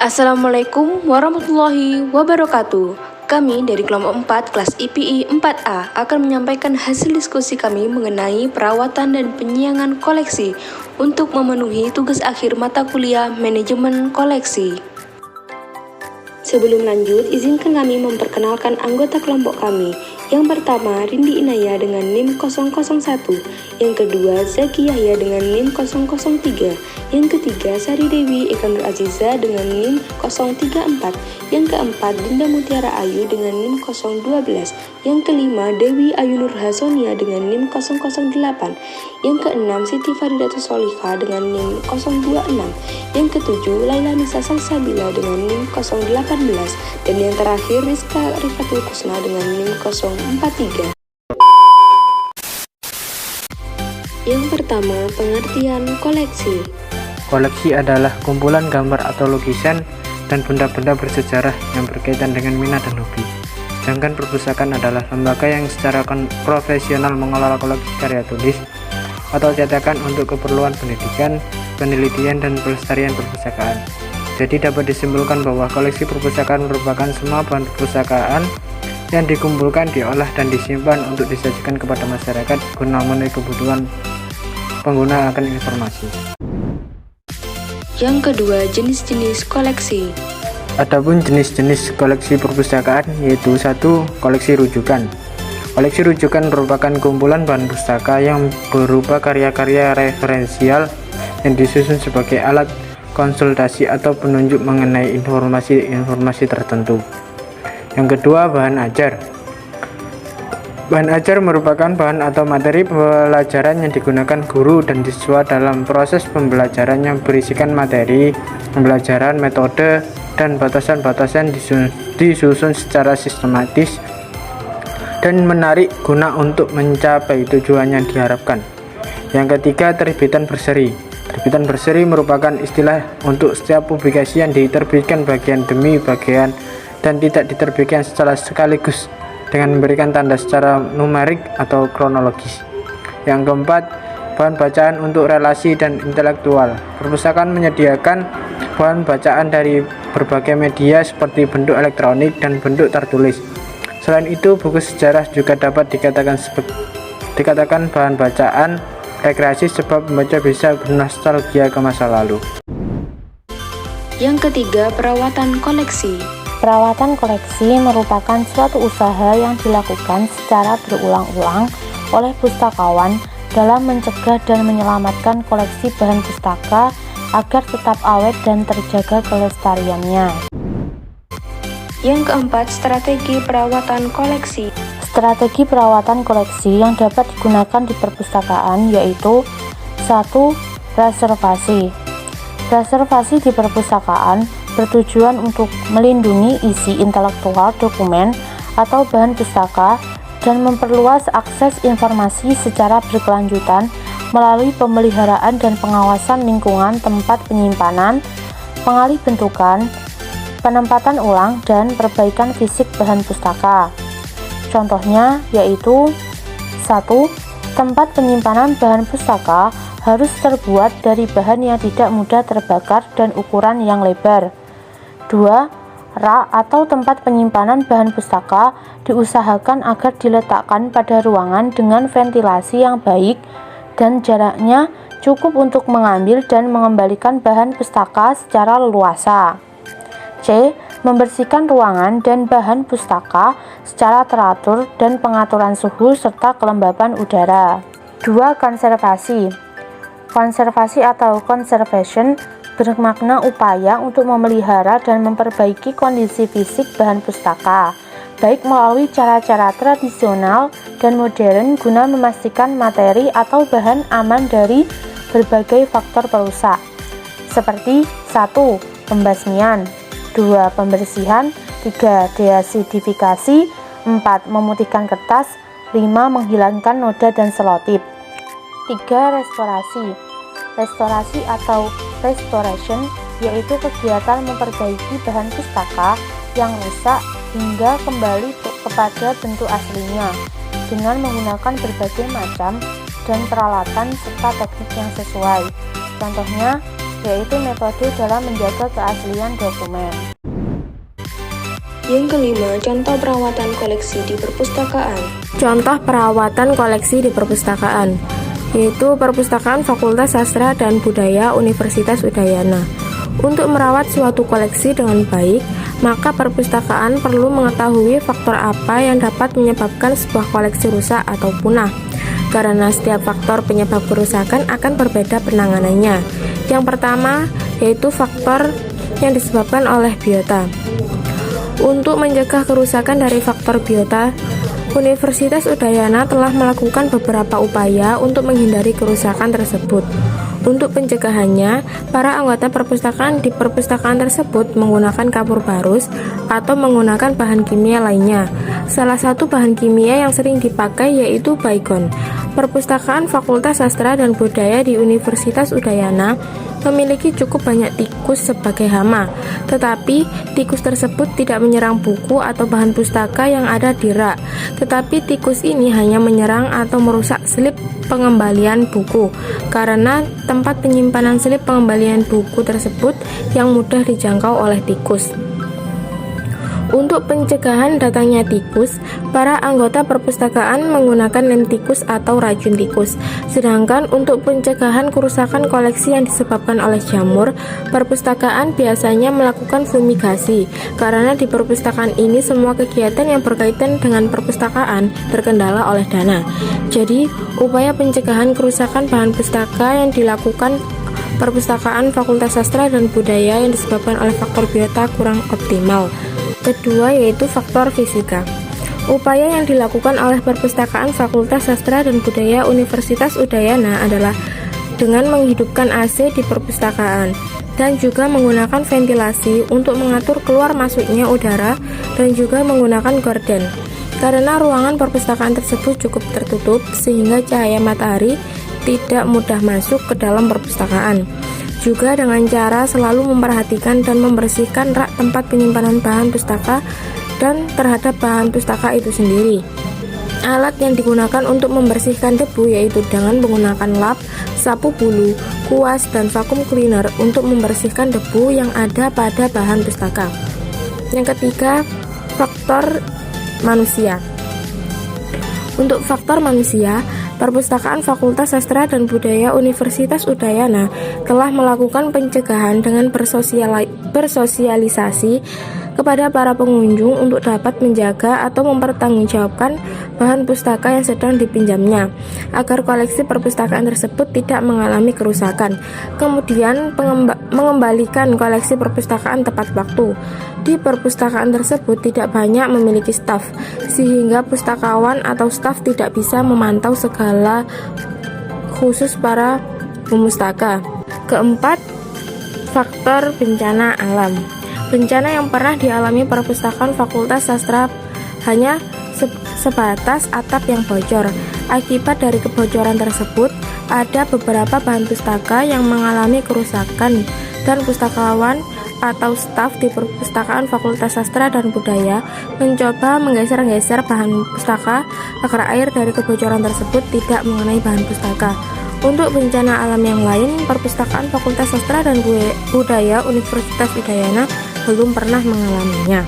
Assalamualaikum warahmatullahi wabarakatuh. Kami dari kelompok 4 kelas IPI 4A akan menyampaikan hasil diskusi kami mengenai perawatan dan penyiangan koleksi untuk memenuhi tugas akhir mata kuliah manajemen koleksi. Sebelum lanjut, izinkan kami memperkenalkan anggota kelompok kami. Yang pertama, Rindi Inaya dengan NIM 001. Yang kedua, Zaki Yahya dengan NIM 003. Yang ketiga, Sari Dewi Eka Nur Aziza dengan NIM 034. Yang keempat, Dinda Mutiara Ayu dengan NIM 012. Yang kelima, Dewi Ayu Nur Hasonia dengan NIM 008. Yang keenam, Siti Faridatus Solihah dengan NIM 026. Yang ketujuh, Laila Nisa Salsabila dengan NIM 018. Dan yang terakhir, Rizka Rifatul Kusna dengan NIM 043. Yang pertama, pengertian koleksi. Koleksi adalah kumpulan gambar atau lukisan dan benda-benda bersejarah yang berkaitan dengan minat dan hobi. Sedangkan perpustakaan adalah lembaga yang secara profesional mengelola koleksi karya tulis atau cetakan untuk keperluan pendidikan, penelitian, dan pelestarian perpustakaan. Jadi dapat disimpulkan bahwa koleksi perpustakaan merupakan semua bahan perpustakaan yang dikumpulkan, diolah, dan disimpan untuk disajikan kepada masyarakat guna memenuhi kebutuhan pengguna akan informasi. Yang kedua, jenis-jenis koleksi. Adapun jenis-jenis koleksi perpustakaan yaitu 1. Koleksi rujukan. Koleksi rujukan merupakan kumpulan bahan pustaka yang berupa karya-karya referensial yang disusun sebagai alat konsultasi atau penunjuk mengenai informasi tertentu. Yang kedua, bahan ajar. Bahan ajar merupakan bahan atau materi pelajaran yang digunakan guru dan siswa dalam proses pembelajaran yang berisikan materi pembelajaran, metode, dan batasan-batasan disusun secara sistematis dan menarik guna untuk mencapai tujuan yang diharapkan. Yang ketiga, terbitan berseri. Terbitan berseri merupakan istilah untuk setiap publikasi yang diterbitkan bagian demi bagian dan tidak diterbitkan secara sekaligus dengan memberikan tanda secara numerik atau kronologis. Yang keempat, bahan bacaan untuk relasi dan intelektual. Perpustakaan menyediakan bahan bacaan dari berbagai media seperti bentuk elektronik dan bentuk tertulis. Selain itu, buku sejarah juga dapat dikatakan bahan bacaan rekreasi sebab pembaca bisa bernostalgia ke masa lalu. Yang ketiga, perawatan koleksi. Perawatan koleksi merupakan suatu usaha yang dilakukan secara berulang-ulang oleh pustakawan dalam mencegah dan menyelamatkan koleksi bahan pustaka agar tetap awet dan terjaga kelestariannya. Yang keempat, strategi perawatan koleksi. Strategi perawatan koleksi yang dapat digunakan di perpustakaan yaitu 1. Preservasi. Preservasi di perpustakaan bertujuan untuk melindungi isi intelektual dokumen atau bahan pustaka dan memperluas akses informasi secara berkelanjutan melalui pemeliharaan dan pengawasan lingkungan tempat penyimpanan, pengalih bentukan, penempatan ulang, dan perbaikan fisik bahan pustaka. Contohnya yaitu 1. Tempat penyimpanan bahan pustaka harus terbuat dari bahan yang tidak mudah terbakar dan ukuran yang lebar. 2. Rak atau tempat penyimpanan bahan pustaka diusahakan agar diletakkan pada ruangan dengan ventilasi yang baik dan jaraknya cukup untuk mengambil dan mengembalikan bahan pustaka secara leluasa. C. Membersihkan ruangan dan bahan pustaka secara teratur dan pengaturan suhu serta kelembapan udara. 2. Konservasi. Konservasi atau conservation bermakna upaya untuk memelihara dan memperbaiki kondisi fisik bahan pustaka, baik melalui cara-cara tradisional dan modern guna memastikan materi atau bahan aman dari berbagai faktor perusak, seperti 1. Pembasmian, 2. Pembersihan, 3. deasidifikasi, 4. memutihkan kertas, 5. menghilangkan noda dan selotip. 3. Restorasi. Restorasi atau restoration yaitu kegiatan memperbaiki bahan pustaka yang rusak hingga kembali kepada bentuk aslinya dengan menggunakan berbagai macam dan peralatan serta teknik yang sesuai. Contohnya yaitu metode dalam menjaga keaslian dokumen. Yang kelima, contoh perawatan koleksi di perpustakaan. Contoh perawatan koleksi di perpustakaan, yaitu Perpustakaan Fakultas Sastra dan Budaya Universitas Udayana. Untuk merawat suatu koleksi dengan baik, maka perpustakaan perlu mengetahui faktor apa yang dapat menyebabkan sebuah koleksi rusak atau punah. Karena setiap faktor penyebab kerusakan akan berbeda penanganannya. Yang pertama, yaitu faktor yang disebabkan oleh biota. Untuk mencegah kerusakan dari faktor biota, Universitas Udayana telah melakukan beberapa upaya untuk menghindari kerusakan tersebut. Untuk pencegahannya, para anggota perpustakaan di perpustakaan tersebut menggunakan kapur barus atau menggunakan bahan kimia lainnya. Salah satu bahan kimia yang sering dipakai yaitu baygon. Perpustakaan Fakultas Sastra dan Budaya di Universitas Udayana memiliki cukup banyak tikus sebagai hama, tetapi tikus tersebut tidak menyerang buku atau bahan pustaka yang ada di rak, tetapi tikus ini hanya menyerang atau merusak slip pengembalian buku, karena tempat penyimpanan slip pengembalian buku tersebut yang mudah dijangkau oleh tikus. Untuk pencegahan datangnya tikus, para anggota perpustakaan menggunakan lem tikus atau racun tikus. Sedangkan untuk pencegahan kerusakan koleksi yang disebabkan oleh jamur, perpustakaan biasanya melakukan fumigasi. Karena di perpustakaan ini semua kegiatan yang berkaitan dengan perpustakaan terkendala oleh dana. Jadi, upaya pencegahan kerusakan bahan pustaka yang dilakukan Perpustakaan Fakultas Sastra dan Budaya yang disebabkan oleh faktor biota kurang optimal. Kedua, yaitu faktor fisika. Upaya yang dilakukan oleh Perpustakaan Fakultas Sastra dan Budaya Universitas Udayana adalah dengan menghidupkan AC di perpustakaan dan juga menggunakan ventilasi untuk mengatur keluar masuknya udara dan juga menggunakan gorden. Karena ruangan perpustakaan tersebut cukup tertutup sehingga cahaya matahari tidak mudah masuk ke dalam perpustakaan. Juga dengan cara selalu memperhatikan dan membersihkan rak tempat penyimpanan bahan pustaka dan terhadap bahan pustaka itu sendiri. Alat yang digunakan untuk membersihkan debu yaitu dengan menggunakan lap, sapu bulu, kuas, dan vacuum cleaner untuk membersihkan debu yang ada pada bahan pustaka. Yang ketiga, faktor manusia. Untuk faktor manusia, Perpustakaan Fakultas Sastra dan Budaya Universitas Udayana telah melakukan pencegahan dengan bersosialisasi kepada para pengunjung untuk dapat menjaga atau mempertanggungjawabkan bahan pustaka yang sedang dipinjamnya, agar koleksi perpustakaan tersebut tidak mengalami kerusakan. Kemudian mengembalikan koleksi perpustakaan tepat waktu. Di perpustakaan tersebut tidak banyak memiliki staf, sehingga pustakawan atau staf tidak bisa memantau segala khusus para pemustaka. Keempat, faktor bencana alam. Bencana yang pernah dialami perpustakaan Fakultas Sastra hanya sebatas atap yang bocor. Akibat dari kebocoran tersebut, ada beberapa bahan pustaka yang mengalami kerusakan dan pustakawan atau staf di perpustakaan Fakultas Sastra dan Budaya mencoba menggeser-geser bahan pustaka agar air dari kebocoran tersebut tidak mengenai bahan pustaka. Untuk bencana alam yang lain, perpustakaan Fakultas Sastra dan Budaya Universitas Udayana belum pernah mengalaminya.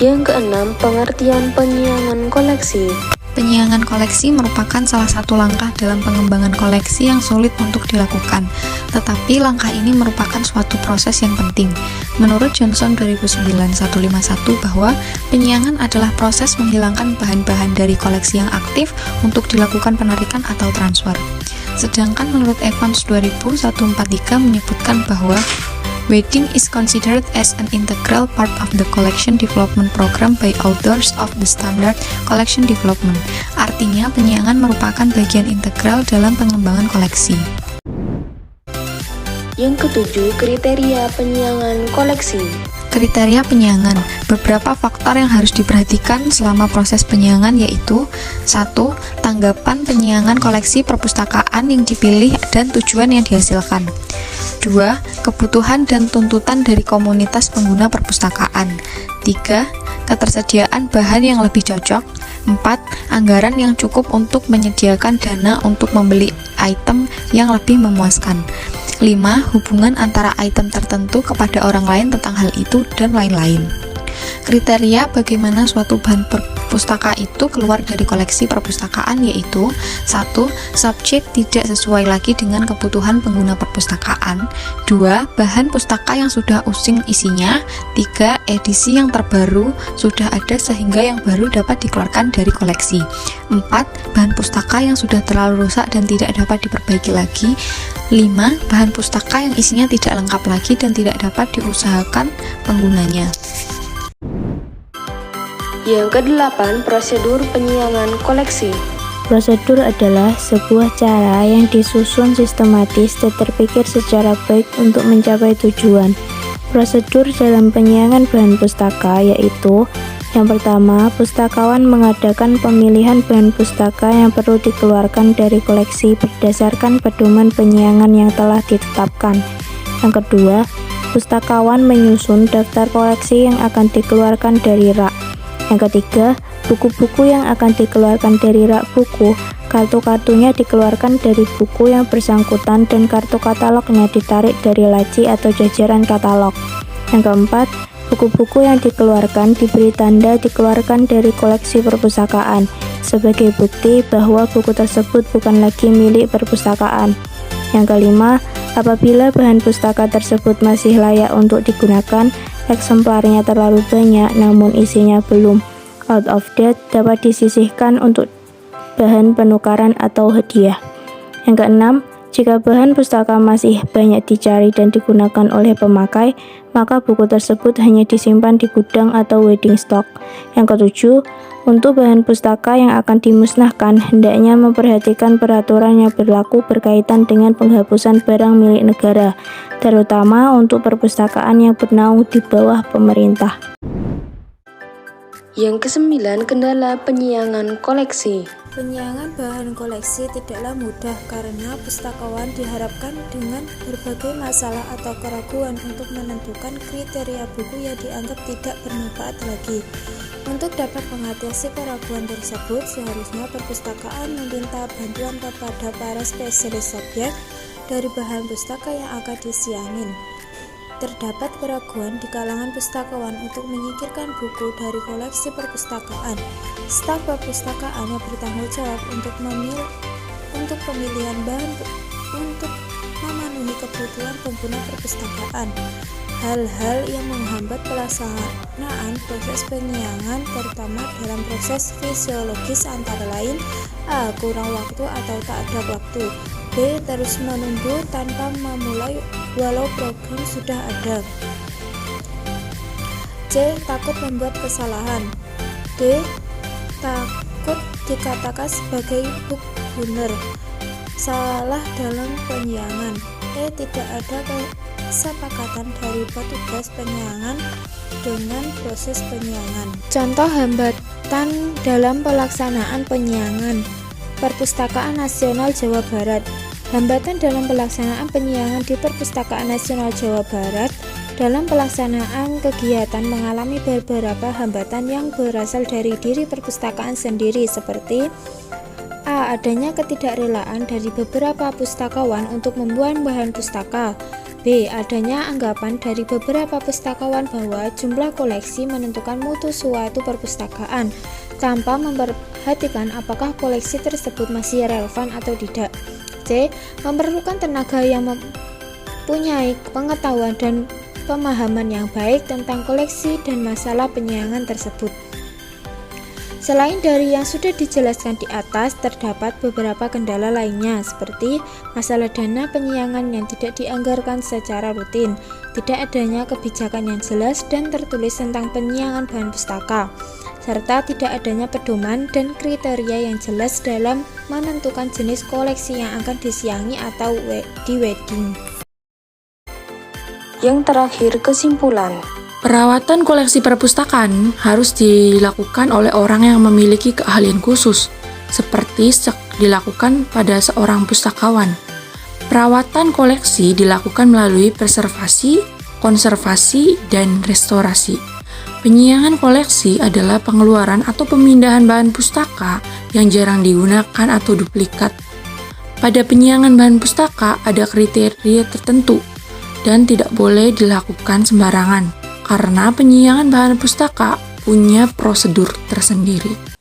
Yang keenam, pengertian penyiangan koleksi. Penyiangan koleksi merupakan salah satu langkah dalam pengembangan koleksi yang sulit untuk dilakukan, tetapi langkah ini merupakan suatu proses yang penting. Menurut Johnson 2009-151 bahwa penyiangan adalah proses menghilangkan bahan-bahan dari koleksi yang aktif untuk dilakukan penarikan atau transfer. Sedangkan menurut Evans 2000-143 menyebutkan bahwa weeding is considered as an integral part of the collection development program by authors of the standard collection development. Artinya, penyiangan merupakan bagian integral dalam pengembangan koleksi. Yang ketujuh, kriteria penyiangan koleksi. Kriteria penyiangan. Beberapa faktor yang harus diperhatikan selama proses penyiangan yaitu 1. Tanggapan penyiangan koleksi perpustakaan yang dipilih dan tujuan yang dihasilkan. 2. Kebutuhan dan tuntutan dari komunitas pengguna perpustakaan. 3. Ketersediaan bahan yang lebih cocok. 4. Anggaran yang cukup untuk menyediakan dana untuk membeli item yang lebih memuaskan. 5. Hubungan antara item tertentu kepada orang lain tentang hal itu, dan lain-lain. Kriteria bagaimana suatu bahan perpustaka itu keluar dari koleksi perpustakaan yaitu 1. Subjek tidak sesuai lagi dengan kebutuhan pengguna perpustakaan. 2. Bahan pustaka yang sudah usang isinya. 3. Edisi yang terbaru sudah ada sehingga yang baru dapat dikeluarkan dari koleksi. 4. Bahan pustaka yang sudah terlalu rusak dan tidak dapat diperbaiki lagi. 5. Bahan pustaka yang isinya tidak lengkap lagi dan tidak dapat diusahakan penggunanya. Yang ke-8, prosedur penyiangan koleksi. Prosedur adalah sebuah cara yang disusun sistematis dan terpikir secara baik untuk mencapai tujuan. Prosedur dalam penyiangan bahan pustaka yaitu: yang pertama, pustakawan mengadakan pemilihan bahan pustaka yang perlu dikeluarkan dari koleksi berdasarkan pedoman penyiangan yang telah ditetapkan. Yang kedua, pustakawan menyusun daftar koleksi yang akan dikeluarkan dari rak. Yang ketiga, buku-buku yang akan dikeluarkan dari rak buku, kartu-kartunya dikeluarkan dari buku yang bersangkutan dan kartu katalognya ditarik dari laci atau jajaran katalog. Yang keempat, buku-buku yang dikeluarkan diberi tanda dikeluarkan dari koleksi perpustakaan sebagai bukti bahwa buku tersebut bukan lagi milik perpustakaan. Yang kelima, apabila bahan pustaka tersebut masih layak untuk digunakan, eksemplarnya terlalu banyak namun isinya belum out of date, dapat disisihkan untuk bahan penukaran atau hadiah. Yang keenam, jika bahan pustaka masih banyak dicari dan digunakan oleh pemakai, maka buku tersebut hanya disimpan di gudang atau wedding stock. Yang ketujuh, untuk bahan pustaka yang akan dimusnahkan, hendaknya memperhatikan peraturan yang berlaku berkaitan dengan penghapusan barang milik negara, terutama untuk perpustakaan yang bernaung di bawah pemerintah. Yang ke-9, kendala penyiangan koleksi. Penyiangan bahan koleksi tidaklah mudah karena pustakawan diharapkan dengan berbagai masalah atau keraguan untuk menentukan kriteria buku yang dianggap tidak bermanfaat lagi. Untuk dapat mengatasi keraguan tersebut, seharusnya perpustakaan meminta bantuan kepada para spesialis subjek dari bahan pustaka yang akan disiangin. Terdapat keraguan di kalangan pustakawan untuk menyingkirkan buku dari koleksi perpustakaan. Staf perpustakaan yang bertanggung jawab untuk pemilihan bahan untuk memenuhi kebutuhan pengguna perpustakaan. Hal-hal yang menghambat pelaksanaan proses penyiangan, terutama dalam proses fisiologis, antara lain: A. Kurang waktu atau tak ada waktu. B. Terus menunggu tanpa memulai walau program sudah ada. C. Takut membuat kesalahan. D. Takut dikatakan sebagai book burner, salah dalam penyiangan. E. Tidak ada kesepakatan dari petugas penyiangan dengan proses penyiangan. Contoh hambatan dalam pelaksanaan penyiangan. Perpustakaan Nasional Jawa Barat. Hambatan dalam pelaksanaan penyiangan di Perpustakaan Nasional Jawa Barat. Dalam pelaksanaan kegiatan mengalami beberapa hambatan yang berasal dari diri perpustakaan sendiri, seperti: A. Adanya ketidakrelaan dari beberapa pustakawan untuk membuat bahan pustaka. B. Adanya anggapan dari beberapa pustakawan bahwa jumlah koleksi menentukan mutu suatu perpustakaan tanpa memperhatikan apakah koleksi tersebut masih relevan atau tidak. C. Memerlukan tenaga yang mempunyai pengetahuan dan pemahaman yang baik tentang koleksi dan masalah penyiangan tersebut. Selain dari yang sudah dijelaskan di atas, terdapat beberapa kendala lainnya, seperti masalah dana penyiangan yang tidak dianggarkan secara rutin, tidak adanya kebijakan yang jelas dan tertulis tentang penyiangan bahan pustaka, serta tidak adanya pedoman dan kriteria yang jelas dalam menentukan jenis koleksi yang akan disiangi atau di wedding. Yang terakhir, kesimpulan. Perawatan koleksi perpustakaan harus dilakukan oleh orang yang memiliki keahlian khusus, seperti dilakukan pada seorang pustakawan. Perawatan koleksi dilakukan melalui preservasi, konservasi, dan restorasi. Penyiangan koleksi adalah pengeluaran atau pemindahan bahan pustaka yang jarang digunakan atau duplikat. Pada penyiangan bahan pustaka ada kriteria tertentu dan tidak boleh dilakukan sembarangan karena penyiangan bahan pustaka punya prosedur tersendiri.